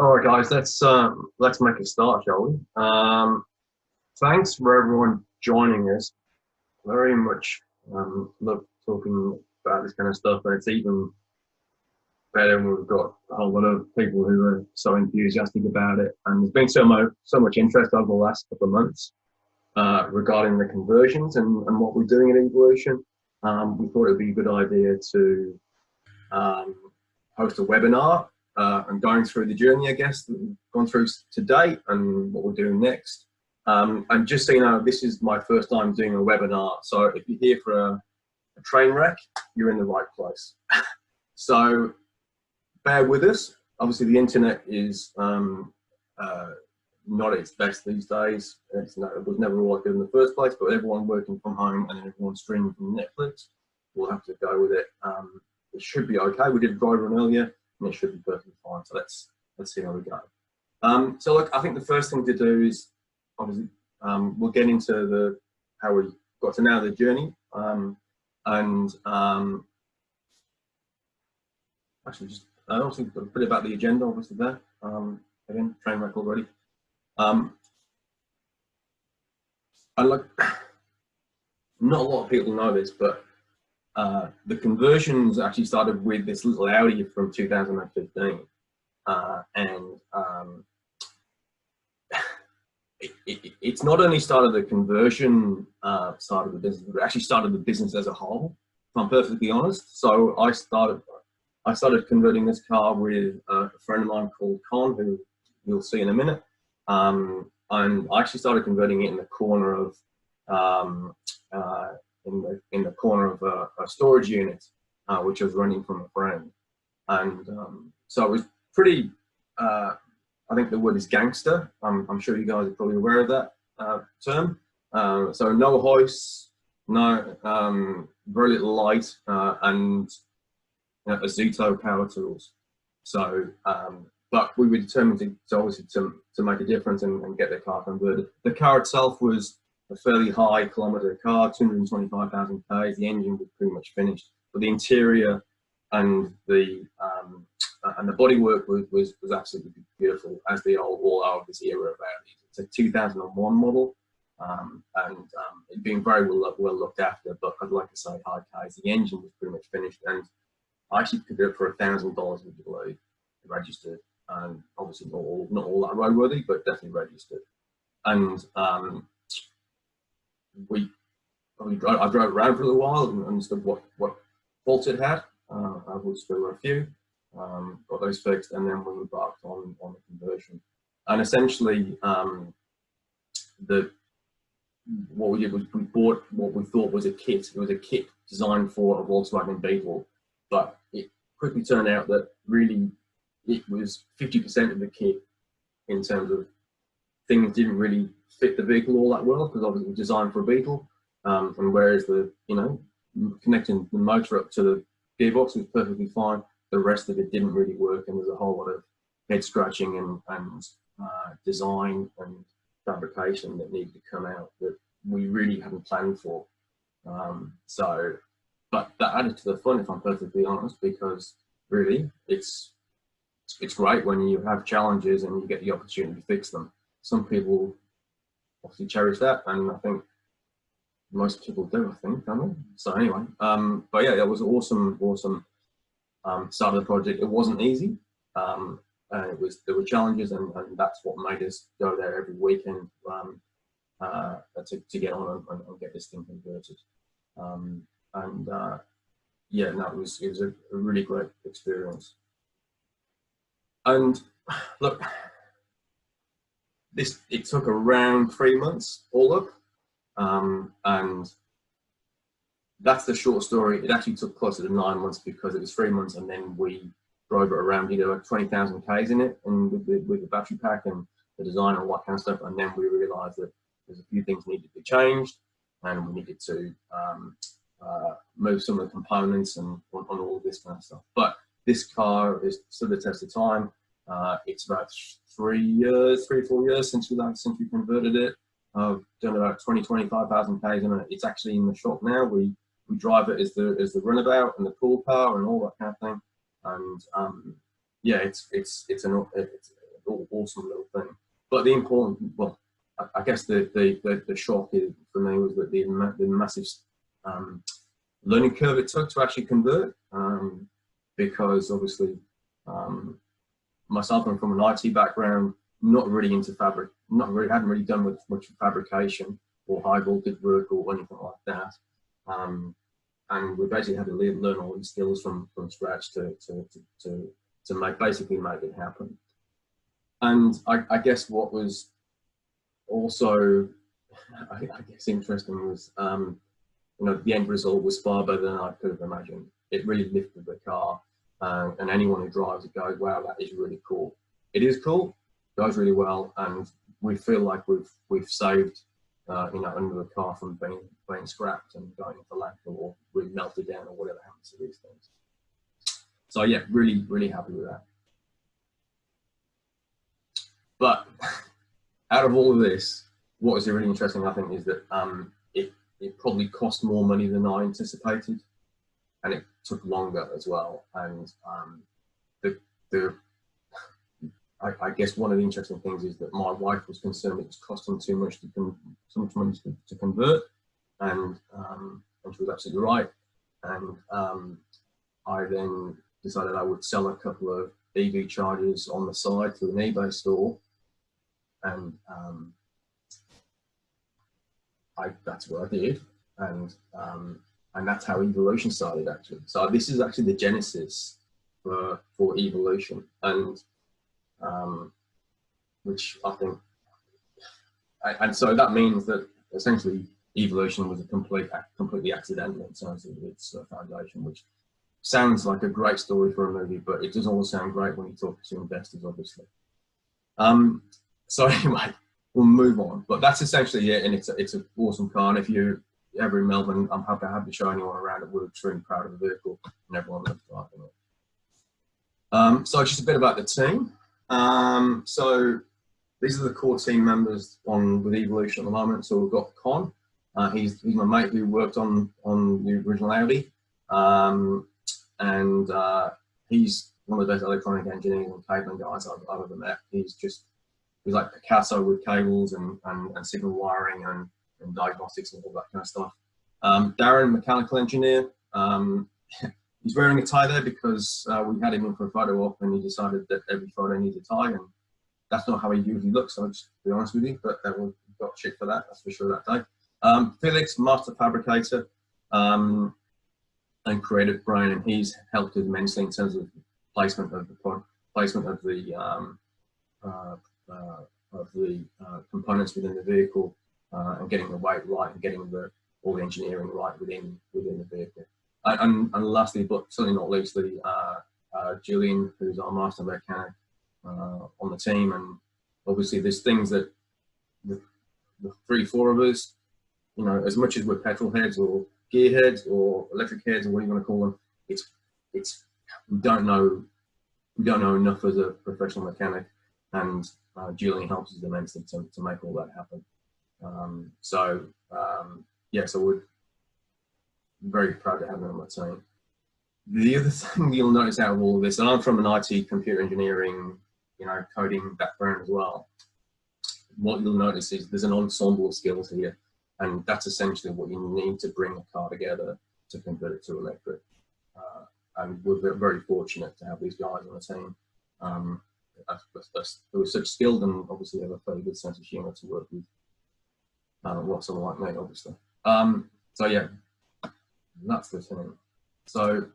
All right, guys, let's make a start, shall we? Thanks for everyone joining us. Very much love talking about this kind of stuff, and it's even better when we've got a whole lot of people who are so enthusiastic about it. And there's been so much interest over the last couple of months regarding the conversions and what we're doing in Evolution. We thought it would be a good idea to host a webinar and going through the journey, I guess, that we've gone through to date and what we're doing next. And just so you know, this is my first time doing a webinar. So if you're here for a train wreck, you're in the right place. So bear with us. Obviously, the internet is not at its best these days. It was never all good in the first place, but everyone working from home and everyone streaming from Netflix, we'll have to go with it. It should be okay. We did a dry run earlier, and it should be perfectly fine. So let's see how we go. So look, I think the first thing to do is obviously we'll get into how we got to now the journey, and actually just also a bit about the agenda, obviously there. Again, train wreck already. And look, not a lot of people know this, but the conversions actually started with this little Audi from 2015, it's not only started the conversion side of the business, but it actually started the business as a whole, if I'm perfectly honest. So I started converting this car with a friend of mine called Con, who you'll see in a minute, and I actually started converting it in the corner of in the corner of a storage unit, which I was renting from a friend. And so it was pretty, I think the word is gangster. I'm sure you guys are probably aware of that term. So no hoists, no, very little light, and a Zito power tools. So, but we were determined to obviously to make a difference and get the car converted. The car itself was a fairly high kilometer car, 225,000 k's. The engine was pretty much finished, but the interior and the bodywork was absolutely beautiful, as they all are of this era of Audi. It's a 2001 model, and it being very well looked after. But I'd like to say high k's. The engine was pretty much finished, and I actually picked it up for $1,000, would you believe, registered, and obviously not all that roadworthy, but definitely registered. And I drove around for a little while and understood what faults it had. Which there were a few, got those fixed, and then we embarked on the conversion. And essentially, what we did was we bought what we thought was a kit. It was a kit designed for a Volkswagen Beetle, but it quickly turned out that really it was 50% of the kit in terms of things didn't really fit the vehicle all that well, because obviously it was designed for a Beetle, and whereas connecting the motor up to the gearbox was perfectly fine, the rest of it didn't really work, and there's a whole lot of head scratching and design and fabrication that needed to come out that we really hadn't planned for. But that added to the fun, if I'm perfectly honest, because really it's great when you have challenges and you get the opportunity to fix them. Some people obviously cherish that, and I think most people do, I think, don't they? So anyway, but yeah, that was awesome start of the project. It wasn't easy, and there were challenges, and that's what made us go there every weekend to get on and get this thing converted. Yeah, no, it was a really great experience. And look, it took around 3 months all up. And that's the short story. It actually took closer to 9 months, because it was 3 months, and then we drove it around, like 20,000 k's in it, and with the battery pack and the design and all that kind of stuff. And then we realised that there's a few things needed to be changed, and we needed to move some of the components and on all of this kind of stuff. But this car is stood the test of time. It's about 3 or 4 years since we converted it. I've done about 25,000 k's in it. It's actually in the shop now. We drive it as the runabout and the pool car and all that kind of thing. And yeah, it's awesome little thing. But the important, well, I guess the shock for me was that the massive learning curve it took to actually convert, because obviously myself, I'm from an IT background, not really into hadn't really done much fabrication or high voltage work or anything like that. And we basically had to learn all these skills from scratch to basically make it happen. And I guess what was also, I guess, interesting was, you know, the end result was far better than I could have imagined. It really lifted the car, and anyone who drives it goes, wow, that is really cool. It is cool, goes really well, and we feel like we've saved, you know, under the car from being scrapped and going into landfill or really melted down or whatever happens to these things. So yeah, really, really happy with that. But out of all of this, what is really interesting, I think, is that it probably cost more money than I anticipated, and it took longer as well. And I guess one of the interesting things is that my wife was concerned it was costing too much to convert, and she was absolutely right. And I then decided I would sell a couple of EV chargers on the side to an eBay store, and that's what I did, and that's how Evolution started, actually. So this is actually the genesis for Evolution, and which I think, and so that means that essentially Evolution was a completely accidental in terms of its foundation, which sounds like a great story for a movie, but it doesn't all sound great when you talk to investors, obviously. So anyway, we'll move on, but that's essentially it, and it's an awesome car. And if you're ever in Melbourne, I'm happy to have you show anyone around it. We're extremely proud of the vehicle, and everyone loves driving it. So just a bit about the team. So these are the core team members with Evolution at the moment. So we've got Con. He's my mate who worked on the original Audi, and he's one of the best electronic engineers and cabling guys I've ever met. He's like Picasso with cables and signal wiring and diagnostics and all that kind of stuff. Darren, mechanical engineer. He's wearing a tie there because we had him in for a photo op, and he decided that every photo needs a tie, and that's not how he usually looks, I'll just be honest with you, but we got shit for that, that's for sure, that day. Felix, master fabricator and creative brain, and he's helped us immensely in terms of placement of the components within the vehicle, and getting the weight right and getting all the engineering right within the vehicle. And lastly, but certainly not leastly, Julian, who's our master mechanic on the team. And obviously there's things that the 3-4 of us, you know, as much as we're petrol heads or gear heads or electric heads or what you want to call them, we don't know enough as a professional mechanic, and Julian helps us immensely to make all that happen. Yeah, so we're very proud to have him on my team. The other thing you'll notice out of all of this, and I'm from an IT computer engineering, you know, coding background as well, what you'll notice is there's an ensemble of skills here, and that's essentially what you need to bring a car together to convert it to electric. And we're very fortunate to have these guys on the team who are such skilled and obviously have a fairly good sense of humour to work with. Well, someone like me, obviously. So yeah, that's the thing. So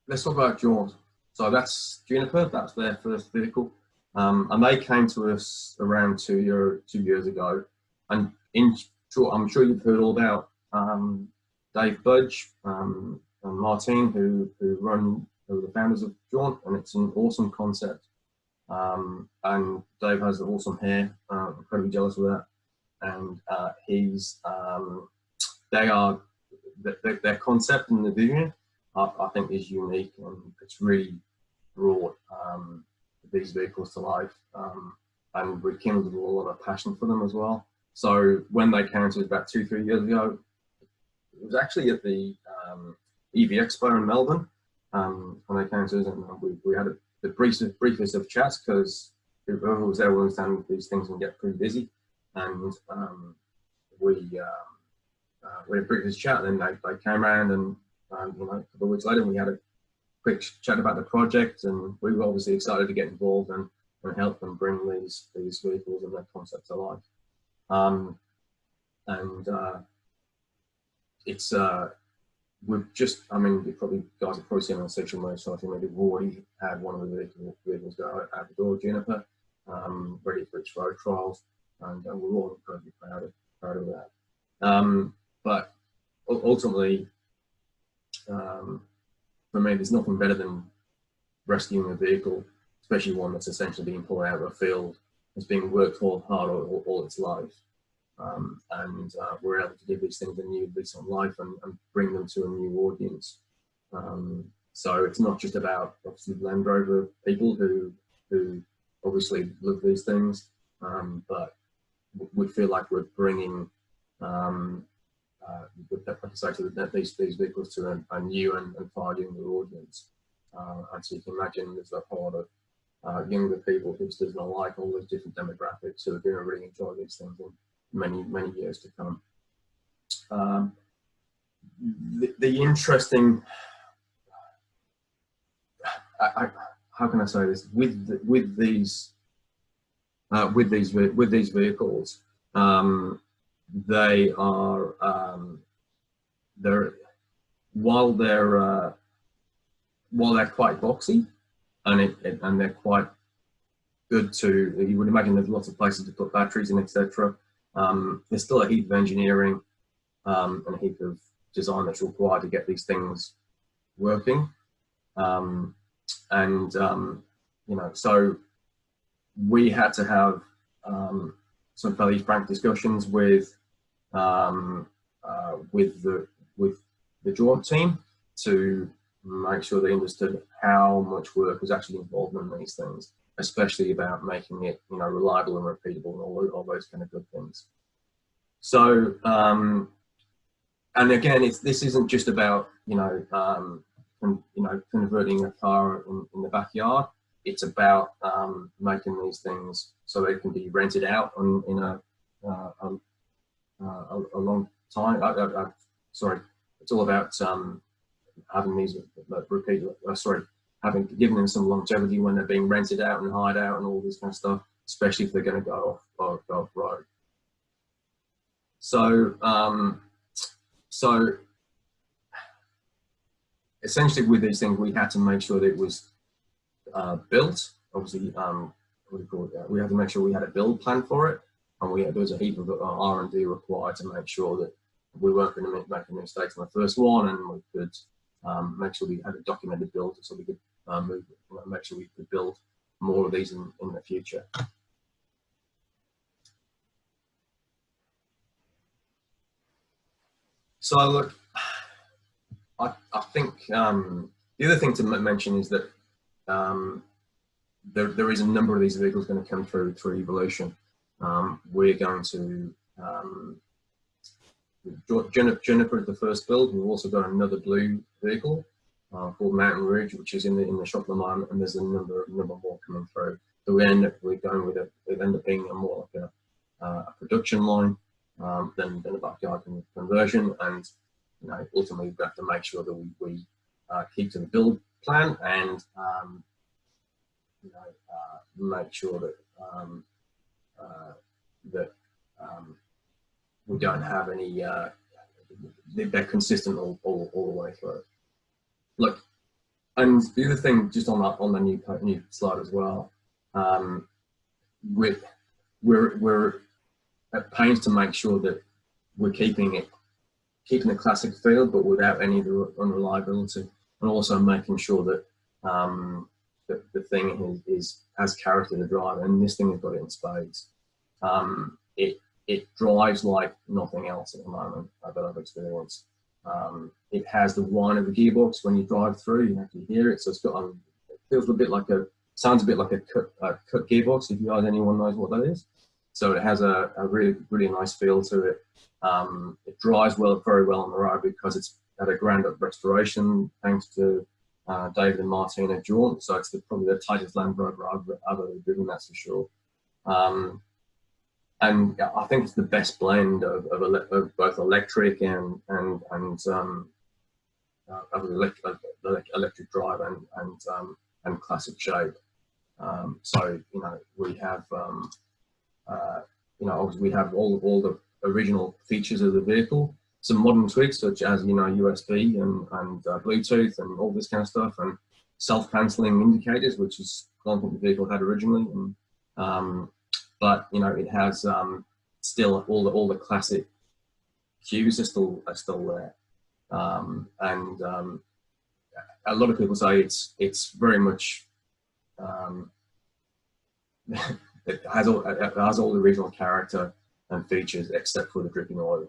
let's talk about Jaunt. So that's Juniper, that's their first vehicle. And they came to us around 2 years ago. And I'm sure you've heard all about Dave Budge and Martin, who are the founders of Jaunt, and it's an awesome concept. And Dave has awesome hair, incredibly jealous of that. And their concept and the vision, I think, is unique, and it's really brought these vehicles to life, and rekindled a lot of passion for them as well. So when they came to us about 2-3 years ago, it was actually at the EV Expo in Melbourne, when they came to us, and we had a the briefest of chats, because whoever was there will understand these things can get pretty busy. And we had a briefest chat, and then they came around, and you know, a couple of weeks later we had a quick chat about the project, and we were obviously excited to get involved and help them bring these vehicles and their concepts to life. It's we've just, I mean, you probably guys have probably seen on social media, so I think we've already had one of the vehicles go out the door, Juniper, ready for its road trials, and we're all incredibly proud of that. But ultimately, for me, there's nothing better than rescuing a vehicle, especially one that's essentially being pulled out of a field, that's being worked hard all its life. And we're able to give these things a new lease on life and bring them to a new audience. So it's not just about obviously Land Rover people who obviously love these things, but we feel like we're bringing, like I say, these vehicles to a new and far younger audience. And so you can imagine there's a whole lot of younger people, hipsters and all like, all those different demographics who are going to really enjoy these things in many years to come. The interesting, how can I say this, with these vehicles, they are while they're quite boxy and they're quite good to, you would imagine there's lots of places to put batteries in, etc. There's still a heap of engineering and a heap of design that's required to get these things working. You know, so we had to have some fairly frank discussions with the joint team to make sure they understood how much work was actually involved in these things, especially about making it, you know, reliable and repeatable and all those kind of good things. So, and again, this isn't just about, converting a car in the backyard. It's about making these things so they can be rented out in a long time. Sorry, it's all about having these giving them some longevity when they're being rented out and hired out and all this kind of stuff, especially if they're going to go off road. So essentially with these things, we had to make sure that it was built. Obviously, we had to make sure we had a build plan for it, and there was a heap of R&D required to make sure that we weren't going to make any mistakes on the first one, and we could make sure we had a documented build so we could make sure we could build more of these in the future. So look, I think the other thing to mention is that there is a number of these vehicles going to come through evolution. We're going to Juniper is the first build. We've also got another blue vehicle called Mountain Ridge, which is in the shop at the moment, and there's a number more coming through. So we end up being more like a production line than a backyard conversion, and you know, ultimately we have to make sure that we keep to the build plan and make sure that we don't have any they're consistent all the way through. Look, and the other thing, just on the new slide as well, we're at pains to make sure that we're keeping the classic feel, but without any of the unreliability, and also making sure that the thing has character to drive, and this thing has got it in spades. It drives like nothing else at the moment that I've experienced. It has the whine of a gearbox when you drive through. You actually hear it, so it's got it feels sounds a bit like a cut gearbox. If you guys, anyone knows what that is, so it has a really nice feel to it. It drives very well on the road because it's had a ground up restoration thanks to David and Martina Jaunt. So it's probably the tightest Land Rover I've ever driven, that's for sure. And I think it's the best blend of both electric and electric drive and classic shape. So we have obviously we have all the original features of the vehicle, some modern tweaks such as USB and Bluetooth and all this kind of stuff, and self-canceling indicators, which is I don't think the vehicle had originally. And, but it has still all the classic cues are still there, and a lot of people say it's very much it has all the original character and features except for the dripping oil,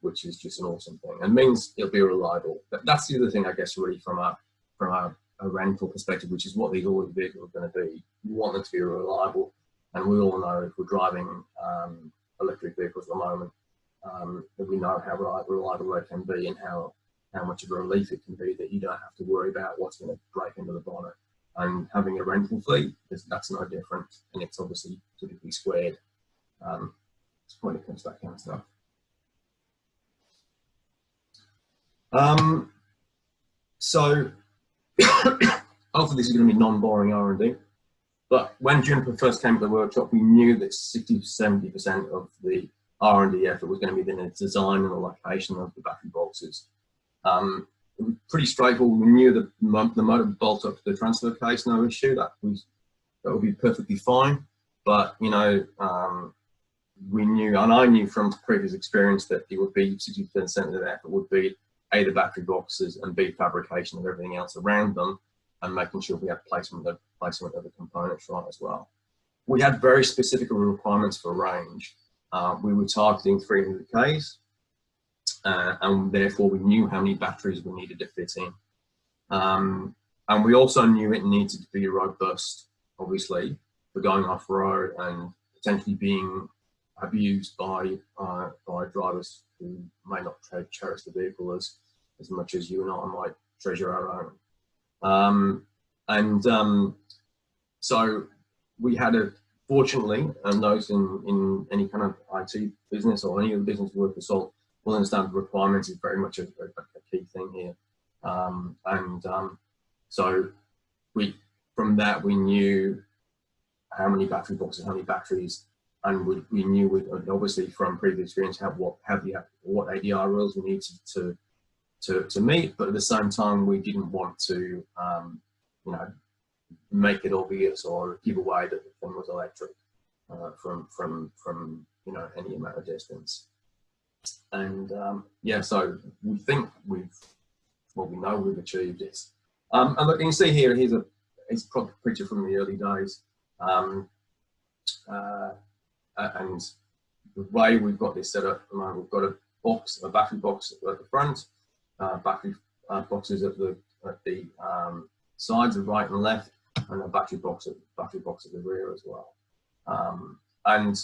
which is just an awesome thing and means it'll be reliable. That's the other thing, I guess, really from a rental perspective, which is what these all vehicles are going to be. You want them to be reliable. And we all know if we're driving electric vehicles at the moment, that we know how reliable they can be and how much of a relief it can be that you don't have to worry about what's going to break into the bonnet. And having a rental fleet, that's no different. And it's obviously typically squared when it comes to that kind of stuff. So hopefully this is going to be non-boring R&D. But when Juniper first came to the workshop, we knew that 60–70% of the R&D effort was going to be in the design and the location of the battery boxes. It was pretty straightforward. We knew that the motor would bolt up to the transfer case, no issue. That would be perfectly fine. But we knew, and I knew from previous experience, that it would be 60% of the effort would be A, the battery boxes, and B, fabrication of everything else around them, and making sure we had placement of the components right as well. We had very specific requirements for range. We were targeting 300 Ks, and therefore we knew how many batteries we needed to fit in. And we also knew it needed to be robust, obviously, for going off-road and potentially being abused by drivers who may not cherish the vehicle as much as you and I might treasure our own. So we had fortunately, and those in any kind of IT business or any other business worth of salt will understand the requirements is very much a key thing here. So from that we knew how many battery boxes, how many batteries, and we knew obviously from previous experience what ADR rules we needed to meet, but at the same time we didn't want to make it obvious or give away that the thing was electric from any amount of distance. And yeah, so we think we know we've achieved this. And look, you can see here, here's a proper picture from the early days. And the way we've got this set up, we've got a battery box at the front, battery boxes at the sides, the right and left, and a battery box at the rear as well. And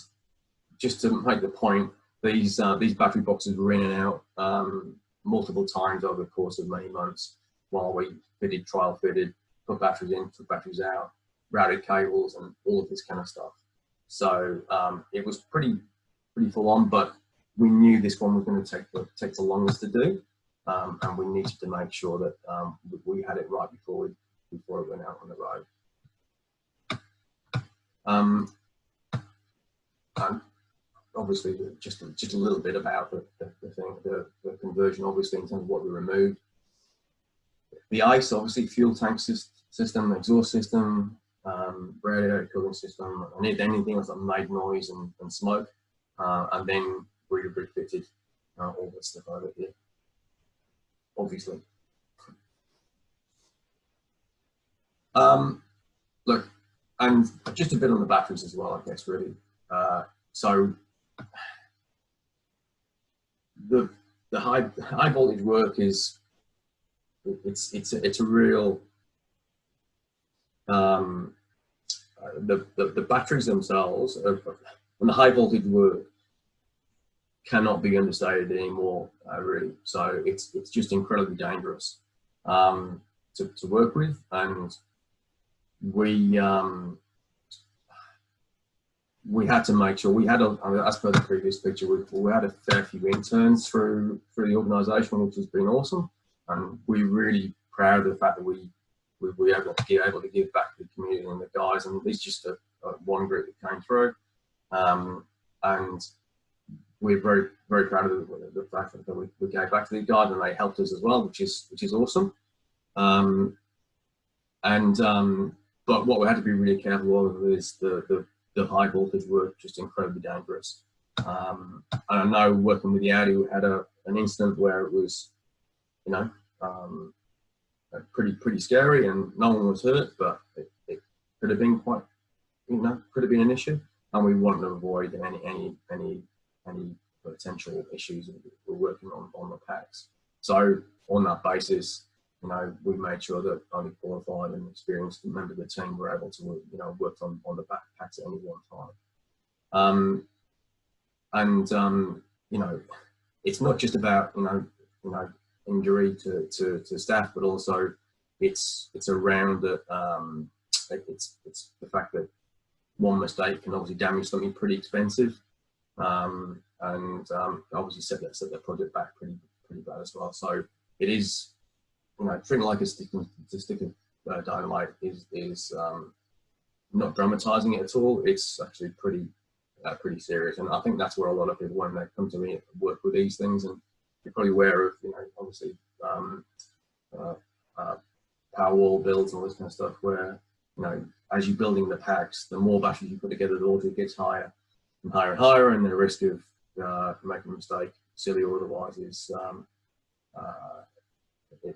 just to make the point, these battery boxes were in and out multiple times over the course of many months while we trial fitted, put batteries in, took batteries out, routed cables, and all of this kind of stuff. So it was pretty full on, but we knew this one was going to take the longest to do, and we needed to make sure that we had it right before it went out on the road. And obviously, just a little bit about the conversion, obviously, in terms of what we removed. The ICE, obviously, fuel tank system, exhaust system, radiator cooling system, and anything else that made noise and smoke, and then we refitted all this stuff over here, obviously. Look, and just a bit on the batteries as well, I guess, really. So the high voltage work is it's a real the batteries themselves and the high voltage work cannot be understated anymore, really. So it's just incredibly dangerous. To to work with, and we had to make sure we had, as per the previous picture, we had a fair few interns through the organisation, which has been awesome, and we're really proud of the fact that we were able to give back to the community and the guys, and it's just one group that came through, and we're very, very proud of the fact that we gave back to the guys, and they helped us as well, which is awesome. But what we had to be really careful of is the high voltage were just incredibly dangerous. And I know working with the Audi, we had an incident where it was, you know, pretty scary, and no one was hurt, but it could have been quite, you know, could have been an issue, and we wanted to avoid any potential issues we're working on the packs. So on that basis, you know, we made sure that only qualified and experienced members of the team were able to, you know, work on the backpacks at any one time. You know, it's not just about, you know, injury to staff, but also it's around that. It's the fact that one mistake can obviously damage something pretty expensive, and obviously set the project back pretty bad as well. So it is, you know, treating like a stick of dynamite is not dramatizing it at all. It's actually pretty serious, and I think that's where a lot of people, when they come to me, work with these things, and you're probably aware of, you know, obviously power wall builds and all this kind of stuff, where, you know, as you're building the packs, the more batteries you put together, the voltage gets higher and higher and higher, and the risk of making a mistake, silly or otherwise, is it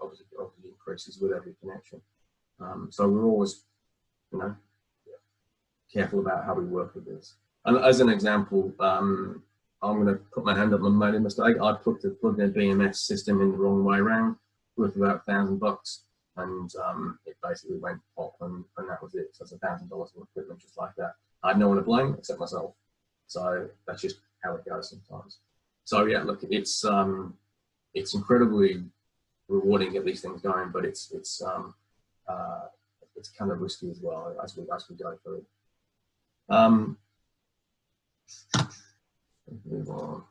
obviously increases with every connection. So we're always, you know, careful about how we work with this. And as an example, I'm going to put my hand up and made a mistake. I plugged in a BMS system in the wrong way around, worth about $1,000, and it basically went pop, and that was it. So it's $1,000 of equipment just like that. I had no one to blame except myself. So that's just how it goes sometimes. So yeah, look, it's incredibly rewarding to get these things going, but it's kind of risky as well as we go through. Move on.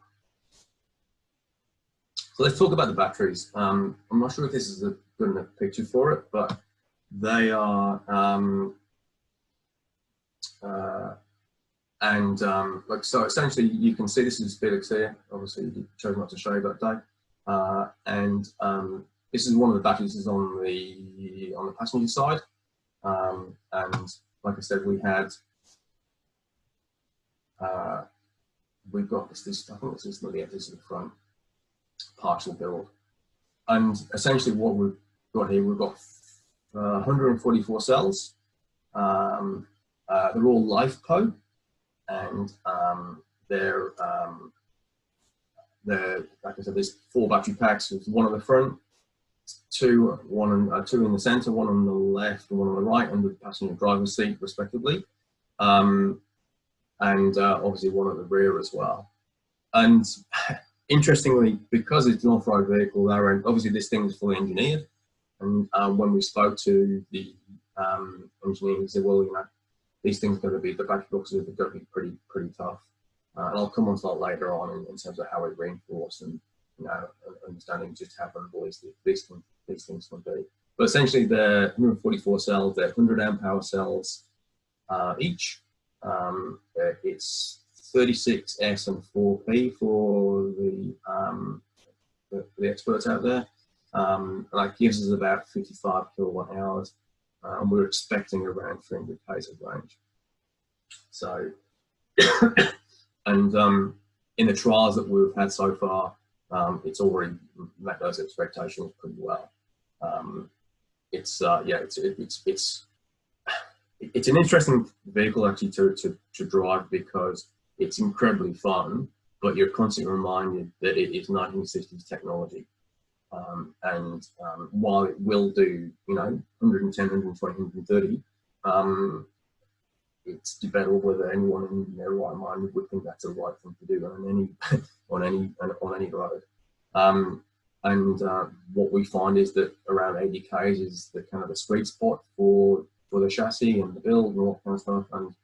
So let's talk about the batteries. I'm not sure if this is a good enough picture for it, but they are, like, so essentially you can see this is Felix here. Obviously you chose not to show that day. This is one of the batteries is on the passenger side. And like I said, we had, we've got this, I think this is the front partial build. And essentially what we've got here, we've got 144 cells. They're all LifePo, and they're like I said, there's 4 battery packs. There's one on the front, two in the center, one on the left and one on the right under the passenger and driver's seat respectively, and obviously one at the rear as well. And interestingly, because it's an off-road vehicle, obviously this thing is fully engineered, and when we spoke to the engineer, he said, well, you know, these things are going to be, the battery boxes are going to be pretty tough. And I'll come on to that later on in terms of how we reinforce and, you know, understanding just how vulnerable these things can be. But essentially, they're 144 cells, they're 100 amp hour cells each. It's 36S and 4P for the experts out there. And that gives us about 55 kilowatt hours. And we're expecting around 300 k's of range. So, and in the trials that we've had so far, it's already met those expectations pretty well. It's an interesting vehicle actually to drive, because it's incredibly fun, but you're constantly reminded that it is 1960s technology. And while it will do, you know, 110, 120, 130, it's debatable whether anyone in their right mind would think that's the right thing to do on any road. And what we find is that around 80 k's is the kind of the sweet spot for the chassis and the build and all that kind of stuff. And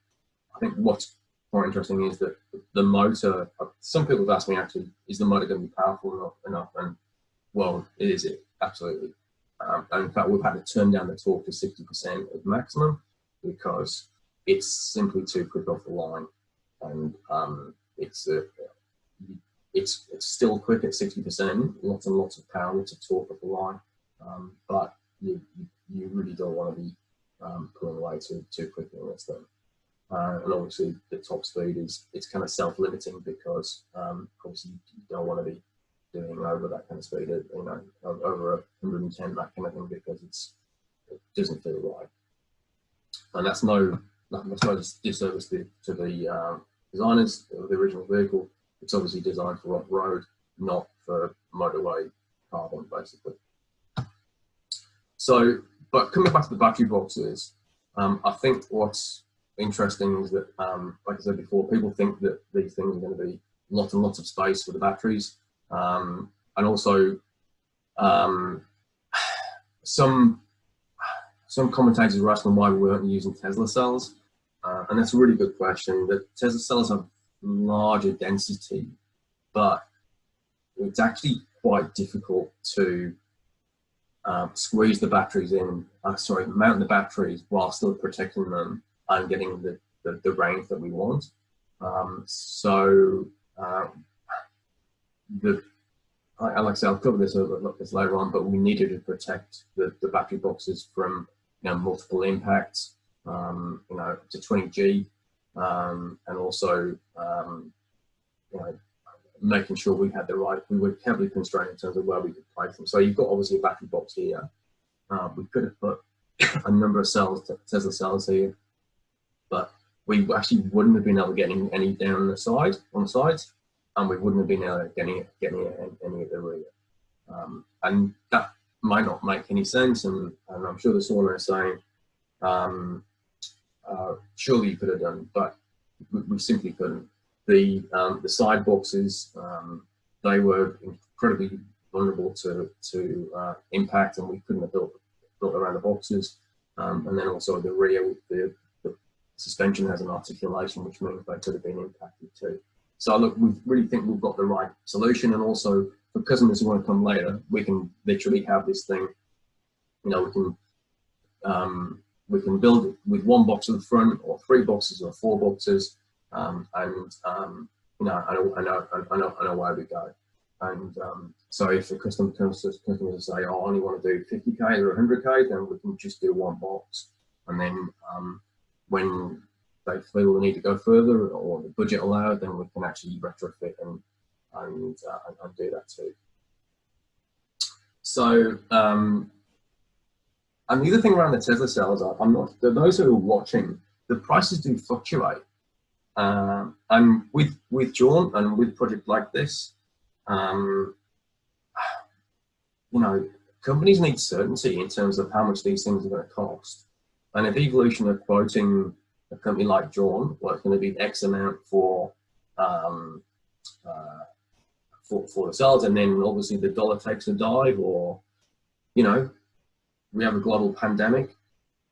I think what's more interesting is that the motor, some people have asked me actually, is the motor going to be powerful enough? And well, is it? Absolutely. And in fact, we've had to turn down the torque to 60% of maximum because it's simply too quick off the line. And it's still quick at 60%, lots and lots of power, lots of torque off the line. But you really don't want to be pulling away too quickly on this thing. And obviously the top speed it's kind of self-limiting because obviously you don't want to be doing over that kind of speed, you know, over 110, that kind of thing, because it doesn't feel right. And that's no disservice to the designers of the original vehicle. It's obviously designed for off-road, not for motorway carbon, basically. So, but coming back to the battery boxes, I think what's interesting is that, like I said before, people think that these things are going to be lots and lots of space for the batteries. And also, some commentators were asking why we weren't using Tesla cells. And that's a really good question. The Tesla cells have larger density, but it's actually quite difficult to squeeze the batteries in, mount the batteries while still protecting them and getting the range that we want. Like I said, I'll cover this later on, but we needed to protect the battery boxes from, you know, multiple impacts, you know, to 20G, and also, you know, making sure we had we were heavily constrained in terms of where we could place them. So you've got obviously a battery box here. We could have put a number of cells, Tesla cells here, but we actually wouldn't have been able to get any down on the sides, and we wouldn't have been able to get any at the rear. And that might not make any sense, and I'm sure the someone is saying, surely you could have done, but we simply couldn't. The side boxes, they were incredibly vulnerable to impact, and we couldn't have built around the boxes. And then also the rear, the suspension has an articulation, which means they could have been impacted too. So look, we really think we've got the right solution, and also for customers who want to come later, we can literally have this thing. You know, we can build it with one box at the front, or 3 boxes, or 4 boxes, and you know, and away we go. And so if the customer comes to say, "Oh, I only want to do 50k or 100k," then we can just do 1 box, and then when they feel the need to go further or the budget allowed, then we can actually retrofit and do that too. So, and the other thing around the Tesla cells, those who are watching, the prices do fluctuate. And with John and with projects like this, you know, companies need certainty in terms of how much these things are going to cost. And if Evolution are quoting a company like John, well, it's going to be X amount for the cells, and then obviously the dollar takes a dive, or, you know, we have a global pandemic,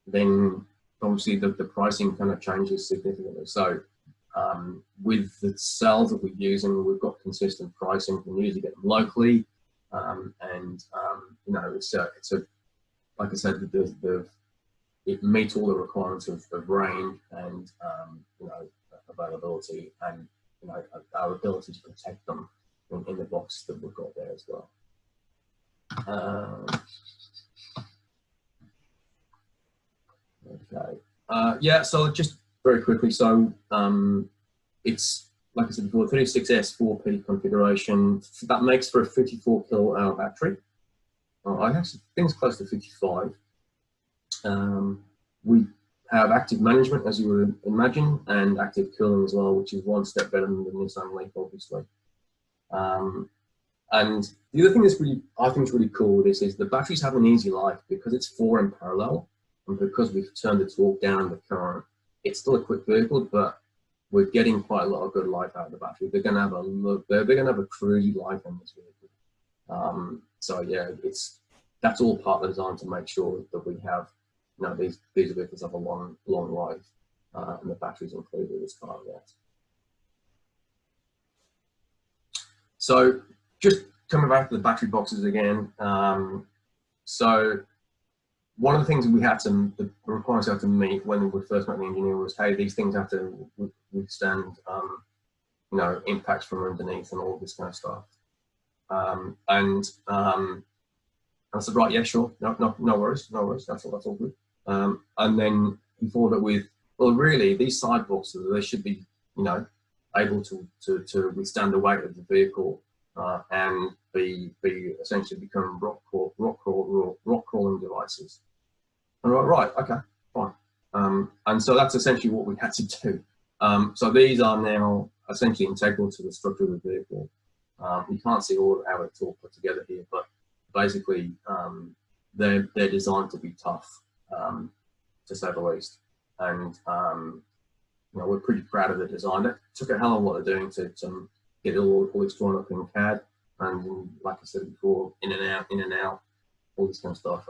then obviously the pricing kind of changes significantly. So with the cells that we're using, we've got consistent pricing. We can usually get them locally, and you know, it's a like I said, it meets all the requirements of range and you know, availability, and you know, our ability to protect them in the box that we've got there as well. Okay. Yeah. So just very quickly. So it's, like I said before, 36S 4P configuration. That makes for a 54 kWh battery. I actually think it's close to 55. We have active management, as you would imagine, and active cooling as well, which is 1 step better than the Nissan Leaf, obviously. And the other thing that's I think is really cool with this is the batteries have an easy life because it's 4 in parallel, and because we've turned the torque down the current. It's still a quick vehicle, but we're getting quite a lot of good life out of the battery. They're going to have a cruisy life on this vehicle. So yeah, that's all part of the design to make sure that we have, you know, these vehicles have a long life, and the batteries included as part of that. So just coming back to the battery boxes again. So one of the things that we had to, the requirements we had to meet when we first met the engineer was, hey, these things have to withstand, you know, impacts from underneath and all this kind of stuff. And I said, right, yeah, sure, no worries, that's all good. And then he followed it with, well, really, these side boxes, they should be, you know, able to withstand the weight of the vehicle, and be essentially become rock crawling devices. And we're like, right, okay, fine. And so that's essentially what we had to do. So these are now essentially integral to the structure of the vehicle. You can't see all how it's all put together here, but basically they're designed to be tough, to say the least. And you know, we're pretty proud of the design. It took a hell of a lot of doing to get it all this drawn up in CAD, and like I said before, in and out, all this kind of stuff.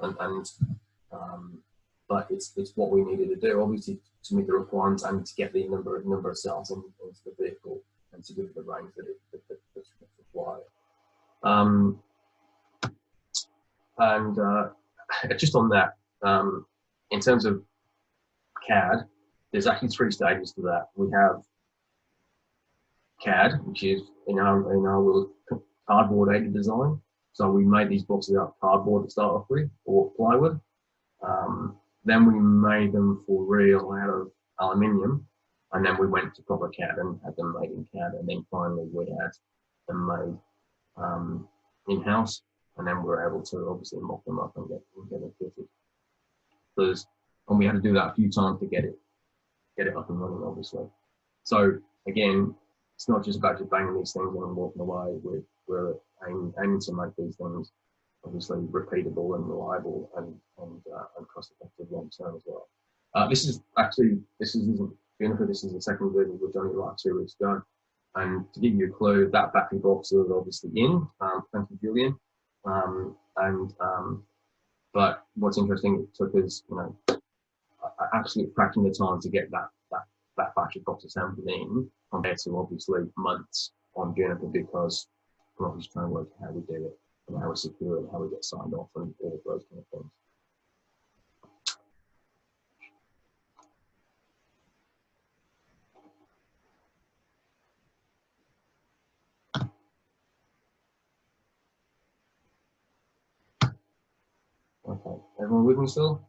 But it's what we needed to do, obviously, to meet the requirements and to get the number of cells into the vehicle and to give it the range that's required. Just on that, in terms of CAD, there's actually 3 stages to that. We have CAD, which is in our cardboard aided design. So we made these boxes out of cardboard to start off with, or plywood. Then we made them for real out of aluminium, and then we went to proper CAD and had them made in CAD, and then finally we had them made in-house, and then we were able to obviously mock them up and get them fitted. And we had to do that a few times to get it up and running, obviously. So again, it's not just about just banging these things in and walking away. We're aiming to make these things obviously repeatable and reliable and cost effective long term as well. This isn't Juniper, this is the second video we've done it like 2 weeks ago. And to give you a clue, that battery box is obviously in, thank you, Julian. But what's interesting, it took us, you know, absolute fraction of the time to get that battery box assembled in, compared to obviously months on Juniper, because we're obviously trying to work out how we do it and how we secure it and how we get signed off and all of those kind of things. Okay, everyone with me still?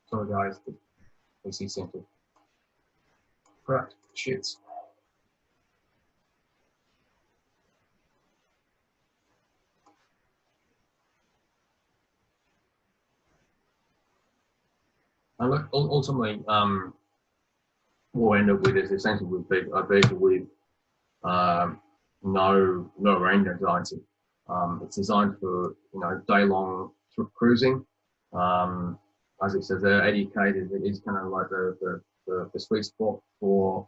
Sorry guys, PC Center. Correct, shit. And look, ultimately, what we end up with is essentially a vehicle with no range anxiety. It's designed for, you know, day-long cruising. As it says there, 80k is kind of like the sweet spot for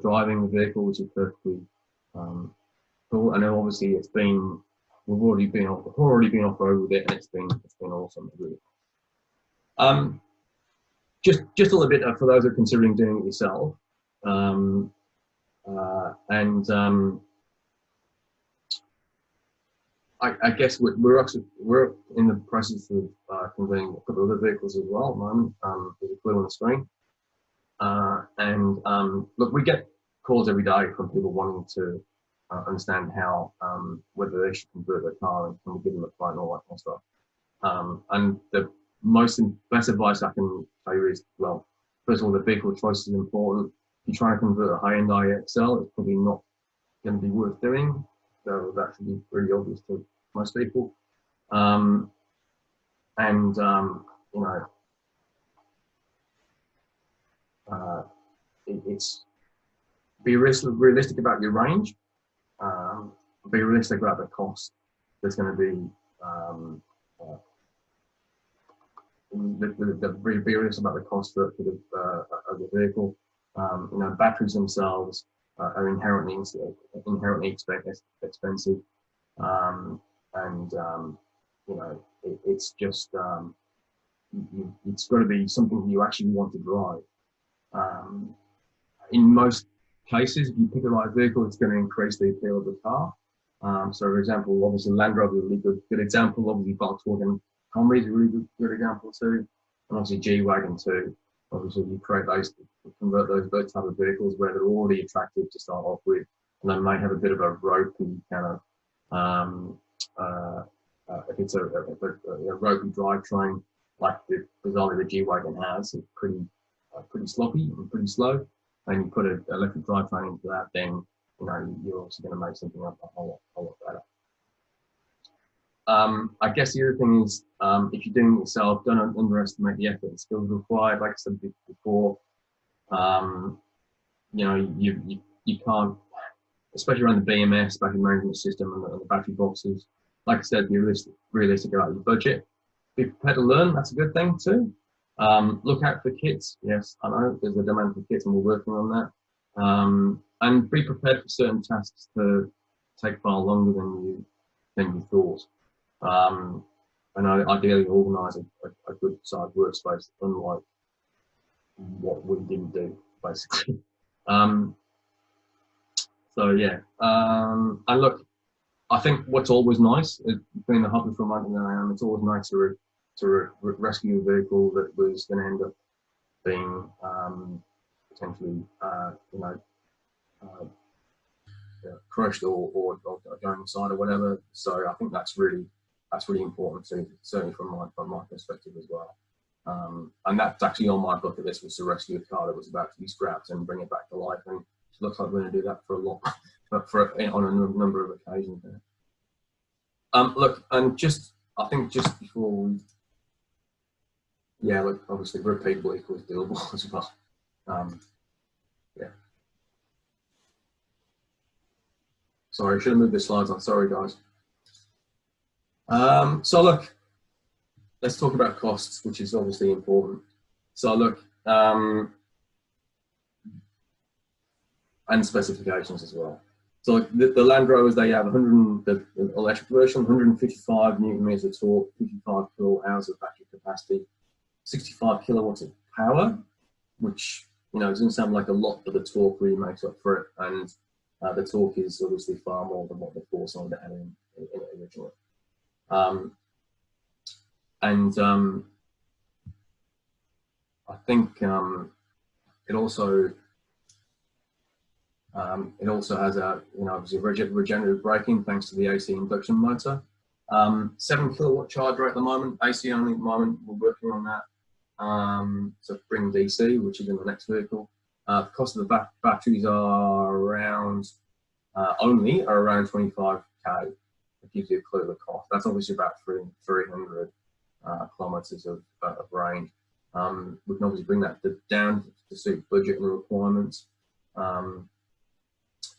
driving the vehicle, which is perfectly cool. And then obviously we've already been off road with it, and it's been awesome, really. Just a little bit for those who are considering doing it yourself. I guess we're in the process of converting a couple of other vehicles as well at the moment. There's a clue on the screen. Look, we get calls every day from people wanting to understand how whether they should convert their car and can we give them a quote and all that kind of stuff. And best advice I can tell you is, well, first of all, the vehicle choice is important. If you're trying to convert a high-end IXL, it's probably not going to be worth doing. So that should be pretty obvious to most people. You know, it's be realistic about your range. Be realistic about the cost. There's going to be be realistic about the cost of the vehicle. You know, batteries themselves are inherently expensive, you know, it's just it's got to be something you actually want to drive. In most cases, if you pick the right vehicle, it's going to increase the appeal of the car. So, for example, obviously Land Rover is a really good example. Obviously, Volkswagen Combi is a really good example too, and obviously G-Wagon too. Obviously, you create those, convert those type of vehicles where they're already attractive to start off with, and they may have a bit of a ropey kind of if it's a ropey drivetrain like bizarrely the G-Wagon has, it's pretty sloppy and pretty slow. And you put an electric drivetrain into that, then you know you're obviously going to make something up a whole lot better. I guess the other thing is, if you're doing it yourself, don't underestimate the effort and skills required. Like I said before, you know, you can't, especially around the BMS, battery management system, and the battery boxes. Like I said, be realistic about your budget. Be prepared to learn. That's a good thing too. Look out for kits. Yes, I know there's a demand for kits, and we're working on that. And be prepared for certain tasks to take far longer than you thought. And ideally organise a good sized workspace, unlike what we didn't do, basically. So yeah, and look, I think what's always nice, being a hobby for a month than I am, it's always nice to rescue a vehicle that was going to end up being potentially, you know, crushed or going inside or whatever. So I think that's really important too, certainly from my perspective as well. And that's actually on my bucket list, was to rescue a car that was about to be scrapped and bring it back to life. And it looks like we're going to do that for a lot, on a number of occasions. Look, and I think just before we, yeah, look, obviously repeatable equals doable as well. Yeah. Sorry, I should have moved the slides on. Sorry, guys. So look, let's talk about costs, which is obviously important. So look, and specifications as well. So the Land Rovers, they have the electric version, 155 Newton meters of torque, 55 kilowatt hours of battery capacity, 65 kilowatts of power, which, you know, doesn't sound like a lot, but the torque really makes up for it. And the torque is obviously far more than what the Foresight had in originally. I think it also has a, you know, obviously regenerative braking thanks to the AC induction motor. 7 kilowatt charger at the moment, AC only at the moment. We're working on that. So bring DC, which is in the next vehicle. The cost of the batteries are around only around 25k. It gives you a clue of the cost. That's obviously about 300 kilometers of range. We can obviously bring that down to suit budget and requirements.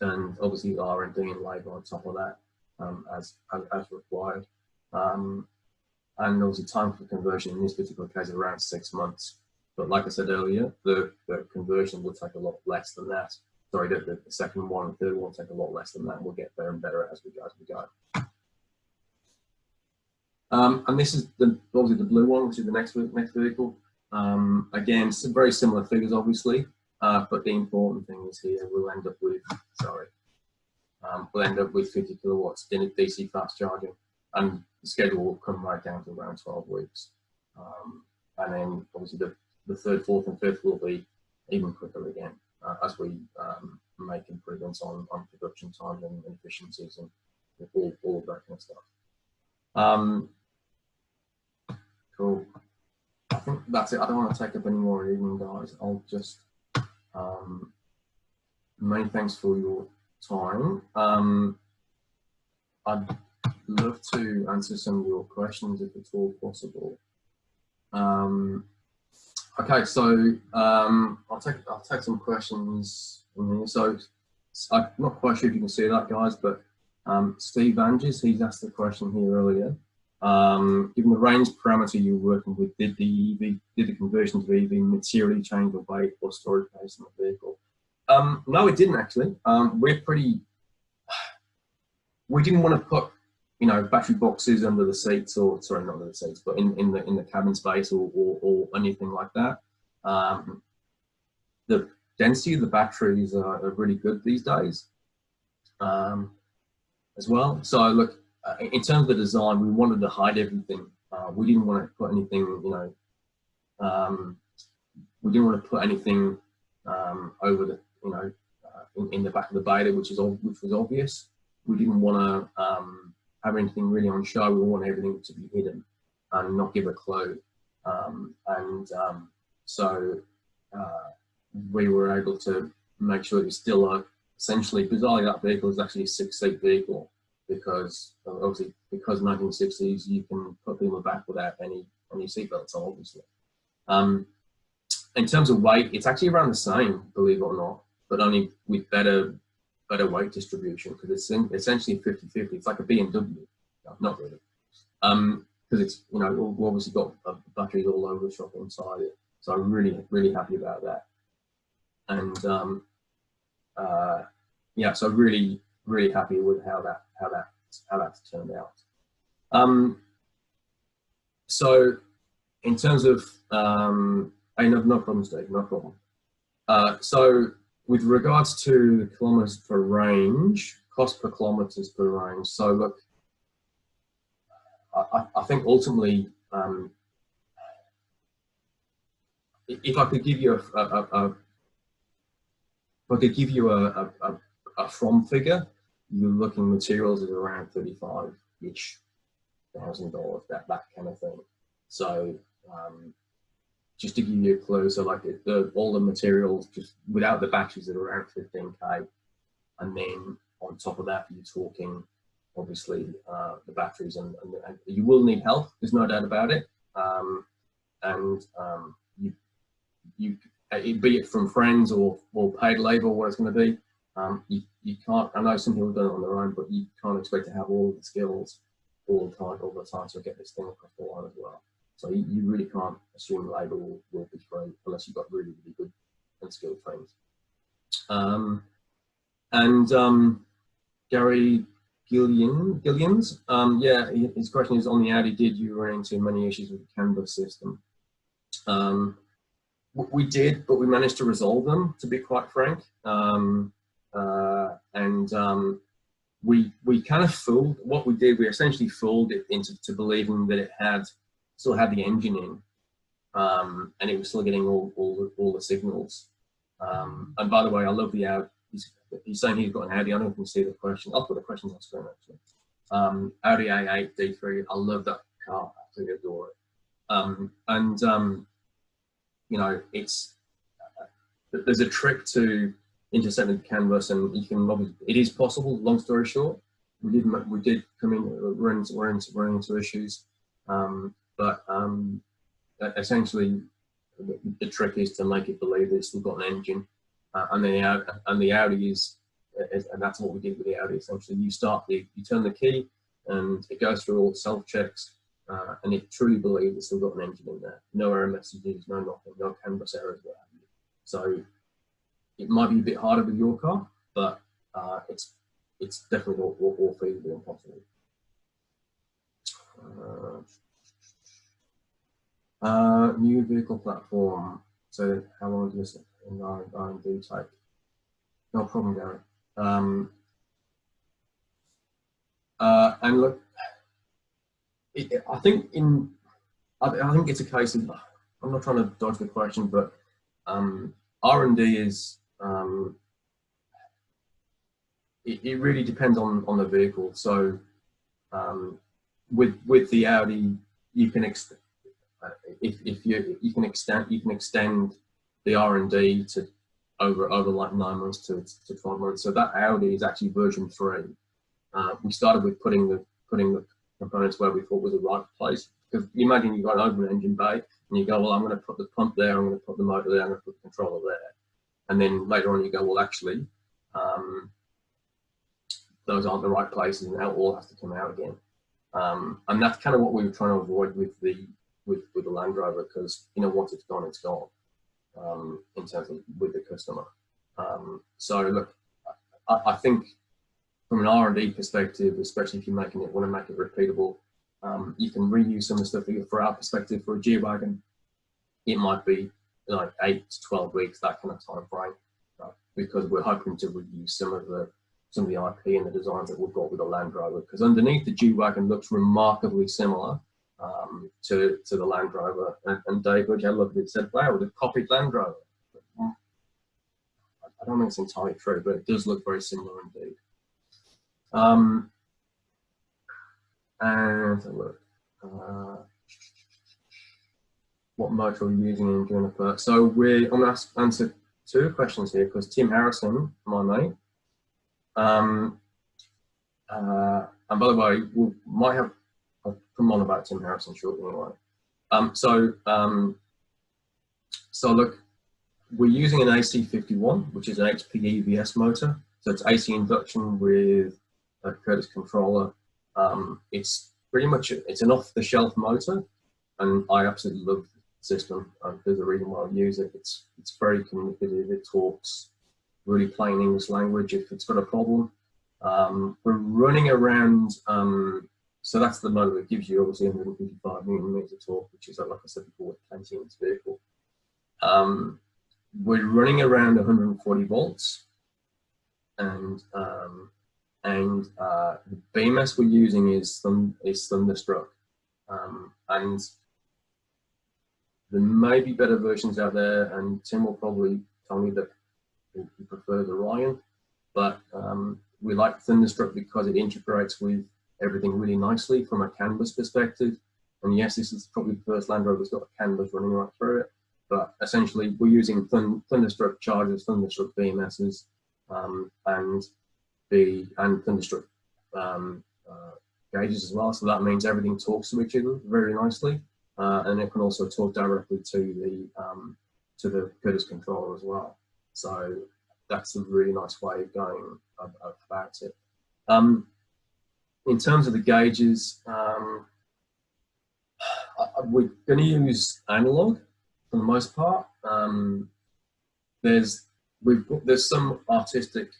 And obviously R&D and labour on top of that, as required. And obviously time for conversion in this particular case is around 6 months. But like I said earlier, the conversion will take a lot less than that. Sorry, the second one and third one will take a lot less than that. We'll get better and better as we go. And this is obviously the blue one, which is the next vehicle. Again, some very similar figures, obviously. But the important thing is here, we'll end up with 50 kilowatts DC fast charging, and the schedule will come right down to around 12 weeks. And then obviously the third, fourth and fifth will be even quicker again, as we make improvements on production time and efficiencies and all of that kind of stuff. Cool. that's it. I don't want to take up any more evening, guys. I'll just many thanks for your time. I'd love to answer some of your questions if it's all possible. Okay, so I'll take some questions in here. So I'm not quite sure if you can see that, guys, but Steve Anges, he's asked the question here earlier. Given the range parameter you're working with, did the conversion to EV materially change the weight or storage space in the vehicle? No, it didn't actually. We didn't want to put, you know, battery boxes under the seats, or sorry, not under the seats, but in the cabin space or anything like that. The density of the batteries are really good these days, as well. So look, in terms of the design, we wanted to hide everything. We didn't want to put anything, you know, we didn't want to put anything over the, you know, in the back of the beta, which was obvious. We didn't want to have anything really on show. We want everything to be hidden and not give a clue. So we were able to make sure it was still essentially, bizarrely, that vehicle is actually a 6-seat vehicle, because obviously, because 1960s, you can put people in the back without any seatbelts on, obviously. In terms of weight, it's actually around the same, believe it or not, but only with better weight distribution, because it's essentially 50-50. It's like a BMW. No, not really, because it's, you know, we've obviously got batteries all over the shop inside it. So I'm really happy about that. And yeah, so really happy with how that's turned out. So in terms of hey, no problem, Steve, no problem. So with regards to kilometers per range, cost per kilometers per range. So look, I think ultimately, if I could give you a from figure, you're looking materials at around $35-ish thousand, that kind of thing. So just to give you a clue, so like all the materials just without the batteries at around 15K, and then on top of that you're talking obviously the batteries, and you will need help, there's no doubt about it, you be it from friends or paid labor, what it's going to be. You can't, I know some people do it on their own, but you can't expect to have all the skills all the time to get this thing across the line as well. So you really can't assume labor will be free unless you've got really good and skilled friends. Gary Gillians, yeah, his question is on the Audi, did you run into many issues with the canvas system? We did, but we managed to resolve them, to be quite frank. We kind of fooled, what we did, we essentially fooled it into believing that it still had the engine in, and it was still getting all the signals. And by the way, I love the Audi. He's saying he's got an Audi. I don't know if you can see the question. I'll put the questions on screen actually. Audi A8 D3. I love that car. I absolutely adore it. You know, there's a trick to intercepting the canvas, and you can obviously, it is possible. Long story short, we did come in, run into issues, but essentially the trick is to make it believe that it's still got an engine, and the Audi is, and that's what we did with the Audi. Essentially, you turn the key, and it goes through all the self checks. And it truly believes it's still got an engine in there. No error messages, no nothing, no canvas errors, what have you. So it might be a bit harder with your car, but it's definitely all feasible and possible. New vehicle platform. So how long does this R&D take? No problem, Gary. And look, I think it's a case of, I'm not trying to dodge the question, but R&D is, it really depends on the vehicle. So with the Audi, you can if you can extend the R&D to over like 9 months to 12 months. So that Audi is actually version 3. We started with putting the components where we thought was the right place. Because you imagine you've got an open engine bay and you go, well, I'm going to put the pump there, I'm going to put the motor there, I'm going to put the controller there. And then later on you go, well, actually, those aren't the right places, and now it all has to come out again. And that's kind of what we were trying to avoid with the Land Rover, because once it's gone, it's gone. In terms of with the customer. So look, I think from an R&D perspective, especially if you're want to make it repeatable, you can reuse some of the stuff. For our perspective, for a G-Wagon, it might be like 8 to 12 weeks, that kind of time frame, because we're hoping to reuse some of the IP and the designs that we've got with the Land Rover, because underneath the G-Wagon looks remarkably similar to the Land Rover. And Dave, which I looked at it, said, wow, the copied Land Rover. I don't think it's entirely true, but it does look very similar indeed. And look, what motor are we using in Juniper? So I'm going to answer 2 questions here, because Tim Harrison, my mate, and by the way, we might have I'll come on about Tim Harrison shortly anyway. So look, we're using an AC51, which is an HP EVS motor. So it's AC induction with a Curtis controller. It's pretty much, it's an off-the-shelf motor, and I absolutely love the system. There's a reason why I use it. It's very communicative. It talks really plain English language if it's got a problem. We're running around, so that's the motor that gives you obviously 155 Newton meters of torque, which is, like I said before, plenty in this vehicle. We're running around 140 volts, and the BMS we're using is Thunderstruck, and there may be better versions out there, and Tim will probably tell me that he prefers Orion, but we like Thunderstruck because it integrates with everything really nicely from a canvas perspective. And yes, this is probably the first Land Rover that's got a canvas running right through it, but essentially we're using Thunderstruck chargers, Thunderstruck BMSs, and Thunderstruck gauges as well. So that means everything talks to each other very nicely, and it can also talk directly to the Curtis controller as well. So that's a really nice way of going about it. In terms of the gauges, we're going to use analog for the most part. There's some artistic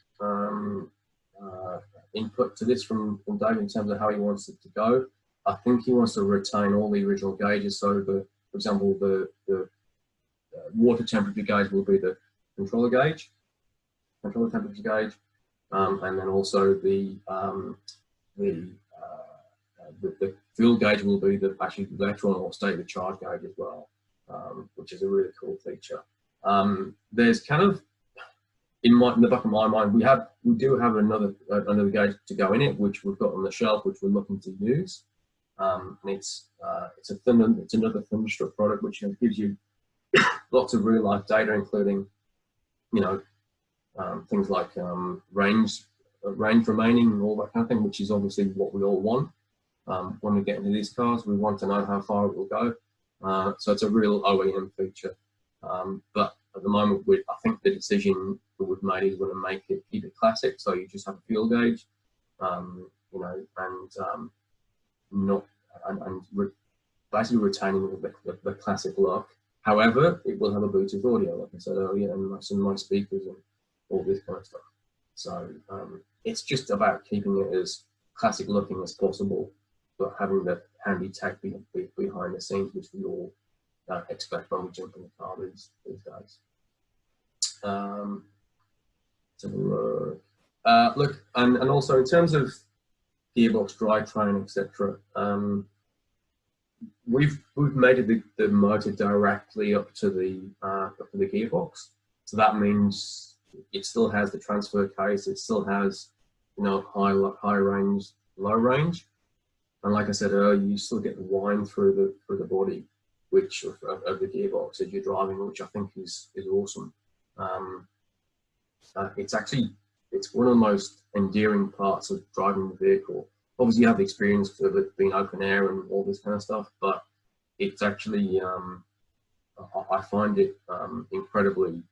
input to this from Dave in terms of how he wants it to go. I think he wants to retain all the original gauges. So, for example, the water temperature gauge will be the controller temperature gauge, and then also the fuel gauge will be the electron or state of charge gauge as well, which is a really cool feature. There's kind of in the back of my mind, we do have another gauge to go in it, which we've got on the shelf, which we're looking to use. And it's another Thunderstruck product, which gives you lots of real life data, including things like range remaining and all that kind of thing, which is obviously what we all want. When we get into these cars, we want to know how far it will go. So it's a real OEM feature. But at the moment, I think the decision that we've made is we're going to keep it classic. So you just have a fuel gauge, and we're basically retaining the classic look. However, it will have a Bluetooth audio, like I said earlier, and some nice speakers and all this kind of stuff. So it's just about keeping it as classic looking as possible, but having the handy tech behind the scenes, which we all expect when we jump in the car these days. So look, and also in terms of gearbox, drivetrain, etc. We've mated the motor directly up to the gearbox, so that means it still has the transfer case, it still has high range, low range, and like I said earlier, you still get the whine through the body, which of the gearbox as you're driving, which I think is awesome. It's one of the most endearing parts of driving the vehicle. Obviously, you have the experience of it being open air and all this kind of stuff, but it's actually I find it incredibly,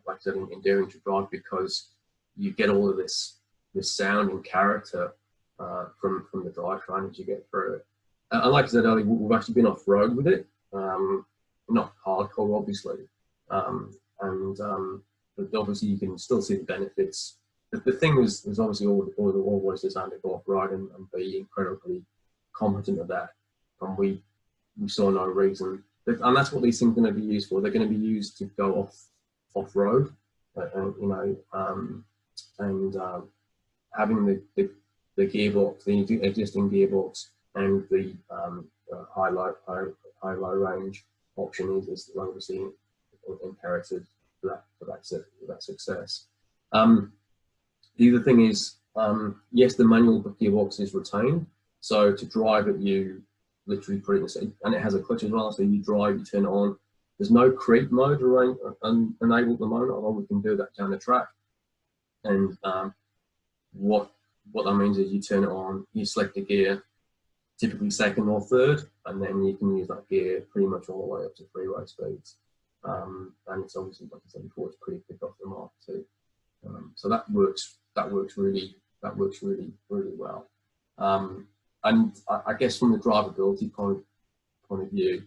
like I said, endearing to drive, because you get all of this sound and character from the drivetrain as you get through it. And like I said earlier, we've actually been off road with it, not hardcore, obviously, but obviously you can still see the benefits. The thing was obviously always designed to go off road and be incredibly competent at that, and we saw no reason. And that's what these things are going to be used for. They're going to be used to go off road, you know, and having the gearbox, the existing gearbox, and the high-low range option is obviously imperative for that success. The other thing is, yes, the manual gearbox is retained. So to drive it, you literally put it in, and it has a clutch as well. So you drive, you turn it on. There's no creep mode enabled at the moment, although we can do that down the track. And what that means is you turn it on, you select the gear, typically second or third, and then you can use that gear pretty much all the way up to freeway speeds. And it's obviously, like I said before, it's pretty quick off the mark too. So that works really well. And I guess from the drivability point of view,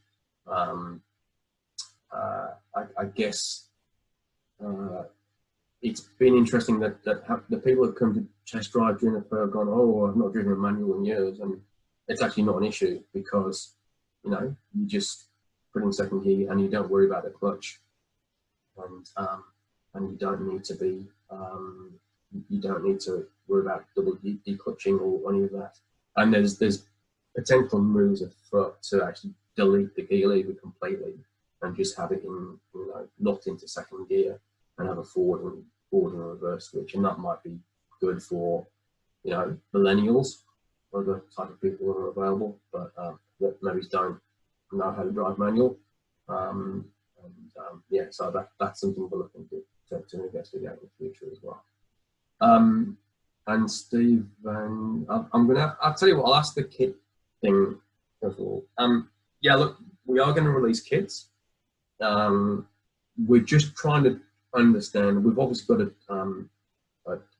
I guess it's been interesting that the people that come to test drive Juniper have gone, oh, I've not driven a manual in years, and it's actually not an issue, because you know, you just put in second gear and you don't worry about the clutch, and you don't need to be worry about double declutching or any of that. And there's potential moves afoot to actually delete the gear lever completely and just have it in, you know, locked into second gear and have a forward and reverse switch. And that might be good for, you know, millennials or the type of people that are available, but that maybe don't know how to drive manual. Yeah, so that's something we're looking to investigate in the future as well. And Steve, I'll tell you what, I'll ask the kit thing first of all. Yeah, look, we are going to release kits. We're just trying to understand, we've obviously got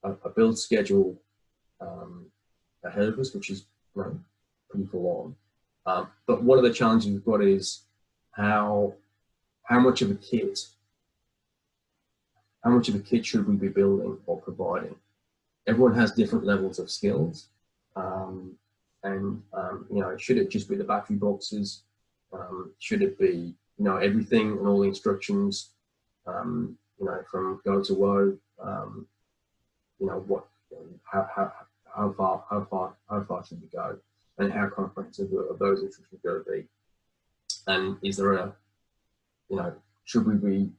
a build schedule ahead of us, which is, you know, pretty full on. But one of the challenges we've got is how much of a kit should we be building or providing? Everyone has different levels of skills, and you know, should it just be the battery boxes? Should it be, you know, everything and all the instructions? You know, from go to woe. You know, how far should we go, and how comprehensive are those instructions going to be? And is there a, you know, should we be?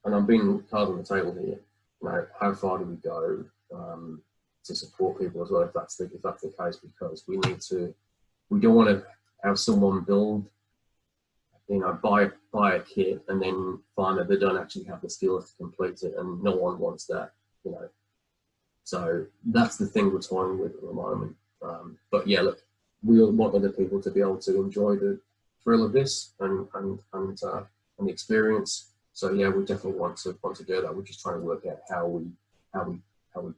And I'm being hard on the table here. You know, how far do we go to support people as well, if that's the case? Because we don't want to have someone build, you know, buy a kit and then find that they don't actually have the skills to complete it, and no one wants that, you know. So that's the thing we're toying with at the moment. But yeah, look, we want other people to be able to enjoy the thrill of this and the experience. So yeah, we definitely want to do that. We're just trying to work out how we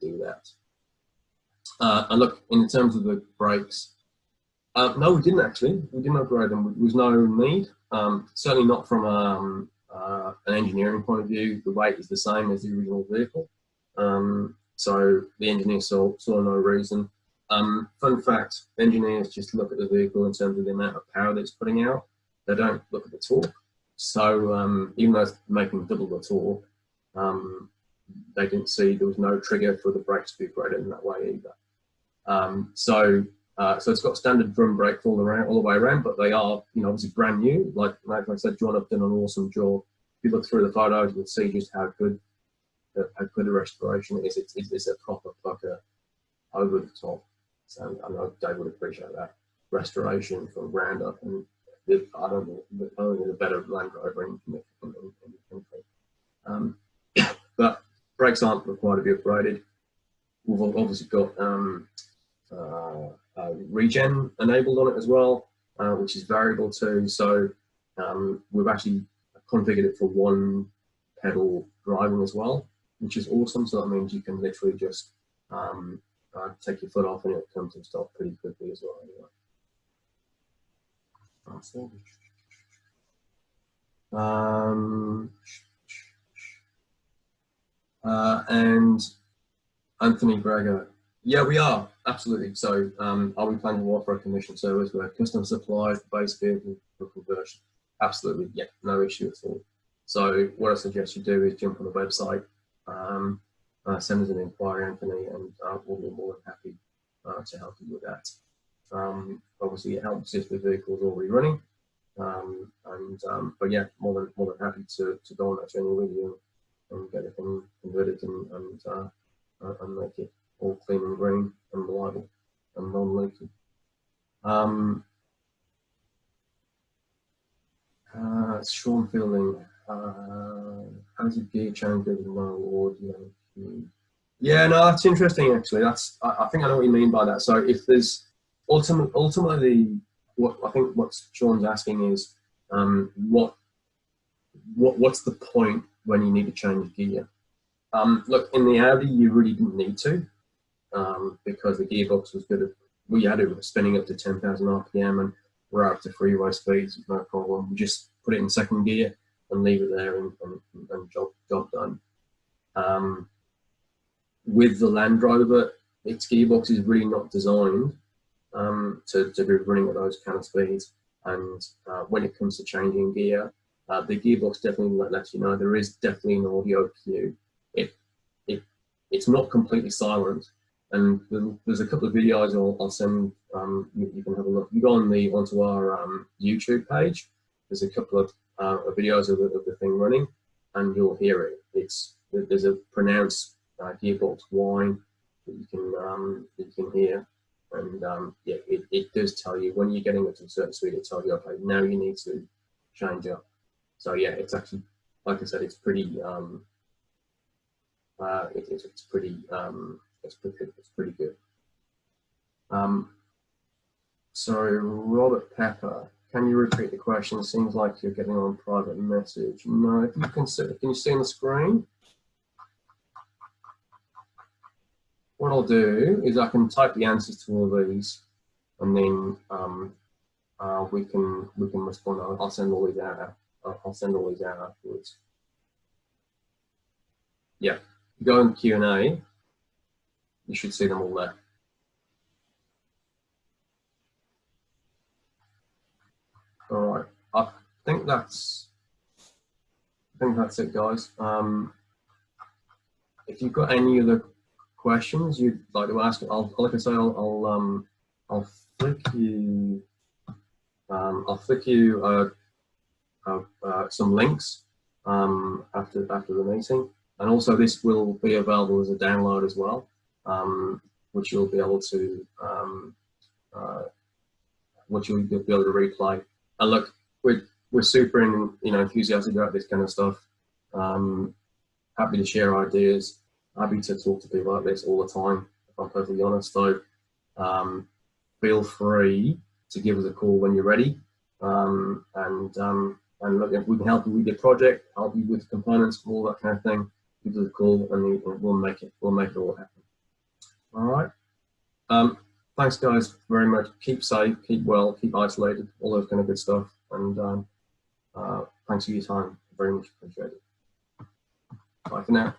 do that. And look, in terms of the brakes, no, we didn't actually. We didn't upgrade them. There was no need. Certainly not from an engineering point of view. The weight is the same as the original vehicle. So the engineers saw no reason. Fun fact, engineers just look at the vehicle in terms of the amount of power that it's putting out. They don't look at the torque. So even though it's making double the torque, they didn't see there was no trigger for the brakes to be upgraded in that way either. So it's got standard drum brakes all the way around, but they are, you know, obviously brand new. Like I said, John have done an awesome job. If you look through the photos, you'll see just how good the restoration is. It's a proper pucker over the top. So I know Dave would appreciate that restoration from ground up, and I don't know, the better Land Rover in the country. But brakes aren't required to be upgraded. We've obviously got regen enabled on it as well, which is variable too. So we've actually configured it for one pedal driving as well, which is awesome. So that means you can literally just take your foot off and it'll come to a stop pretty quickly as well. Anyway. And Anthony Gregor, yeah, we are absolutely. So, are we planning to offer a commission service where customer supplies the base vehicle for conversion? Absolutely, yeah, no issue at all. So, what I suggest you do is jump on the website, send us an inquiry, Anthony, and we'll be more than happy to help you with that. Obviously, it helps if the vehicle is already running, but yeah, more than happy to go on that journey with you and get everything converted and make it all clean and green and reliable and non-leaky. Sean Fielding, how's your gear change with no audio? Yeah, no, that's interesting actually. That's I think I know what you mean by that. So if there's ultimately what I think what Sean's asking is what's the point when you need to change gear? Look, in the Audi, you really didn't need to because the gearbox was good. We had it spinning up to 10,000 RPM and we're up to freeway speeds, no problem. We just put it in second gear and leave it there and job done. With the Land Rover, its gearbox is really not designed to be running at those kind of speeds. And when it comes to changing gear, the gearbox definitely lets you know there is definitely an audio cue. It's not completely silent, and there's a couple of videos I'll send. You can have a look. You go onto our YouTube page. There's a couple of videos of the thing running, and you'll hear it. There's a pronounced gearbox whine that you can hear, and yeah, it does tell you when you're getting up to a certain speed. It tells you, okay, now you need to change up. So yeah, it's actually, like I said, it's pretty. It's pretty good. So Robert Pepper, can you repeat the question? It seems like you're getting on private message. No, if you can you see on the screen? What I'll do is I can type the answers to all these, and then we can respond. I'll send all these out. I'll send all these out afterwards. Yeah, go in Q&A. You should see them all there. All right, I think that's it, guys. If you've got any other questions you'd like to ask, like I say, I'll flick you. I'll flick you some links after the meeting, and also this will be available as a download as well, which you'll be able to replay. And look, we're super enthusiastic about this kind of stuff. Happy to share ideas. Happy to talk to people like this all the time, if I'm perfectly honest. So feel free to give us a call when you're ready. And look, if we can help you with your project, help you with components, all that kind of thing, give us a call and we'll make it all happen. All right. Thanks, guys, very much. Keep safe, keep well, keep isolated, all those kind of good stuff. And thanks for your time. Very much appreciated. Bye for now.